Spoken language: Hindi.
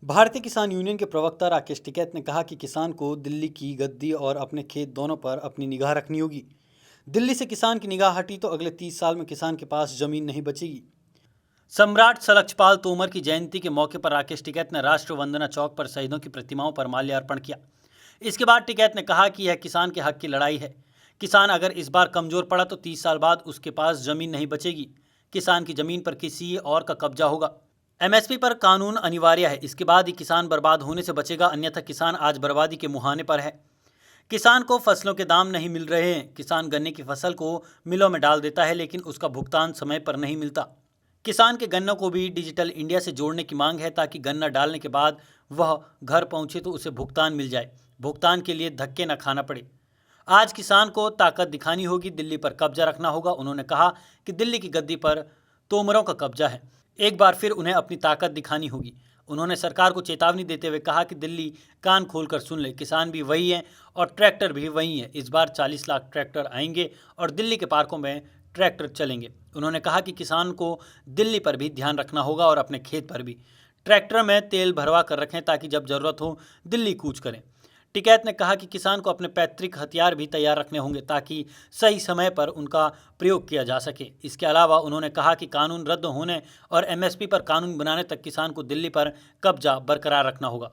भारतीय किसान यूनियन के प्रवक्ता राकेश टिकैत ने कहा कि किसान को दिल्ली की गद्दी और अपने खेत दोनों पर अपनी निगाह रखनी होगी। दिल्ली से किसान की निगाह हटी तो अगले 30 साल में किसान के पास जमीन नहीं बचेगी। सम्राट सलक्षपाल तोमर की जयंती के मौके पर राकेश टिकैत ने राष्ट्र वंदना चौक पर शहीदों की प्रतिमाओं पर माल्यार्पण किया। इसके बाद टिकैत ने कहा कि यह किसान के हक की लड़ाई है। किसान अगर इस बार कमजोर पड़ा तो 30 साल बाद उसके पास जमीन नहीं बचेगी। किसान की जमीन पर किसी और का कब्जा होगा। एमएसपी पर कानून अनिवार्य है, इसके बाद ही किसान बर्बाद होने से बचेगा, अन्यथा किसान आज बर्बादी के मुहाने पर है। किसान को फसलों के दाम नहीं मिल रहे हैं। किसान गन्ने की फसल को मिलों में डाल देता है लेकिन उसका भुगतान समय पर नहीं मिलता। किसान के गन्नों को भी डिजिटल इंडिया से जोड़ने की मांग है ताकि गन्ना डालने के बाद वह घर पहुंचे तो उसे भुगतान मिल जाए, भुगतान के लिए धक्के न खाना पड़े। आज किसान को ताकत दिखानी होगी, दिल्ली पर कब्जा रखना होगा। उन्होंने कहा कि दिल्ली की गद्दी पर तोमरों का कब्जा है, एक बार फिर उन्हें अपनी ताकत दिखानी होगी। उन्होंने सरकार को चेतावनी देते हुए कहा कि दिल्ली कान खोलकर सुन ले, किसान भी वही हैं और ट्रैक्टर भी वही हैं। इस बार 40 लाख ट्रैक्टर आएंगे और दिल्ली के पार्कों में ट्रैक्टर चलेंगे। उन्होंने कहा कि किसान को दिल्ली पर भी ध्यान रखना होगा और अपने खेत पर भी ट्रैक्टर में तेल भरवा कर रखें ताकि जब ज़रूरत हो दिल्ली कूच करें। टिकैत ने कहा कि किसान को अपने पैतृक हथियार भी तैयार रखने होंगे ताकि सही समय पर उनका प्रयोग किया जा सके। इसके अलावा उन्होंने कहा कि कानून रद्द होने और एमएसपी पर कानून बनाने तक किसान को दिल्ली पर कब्जा बरकरार रखना होगा।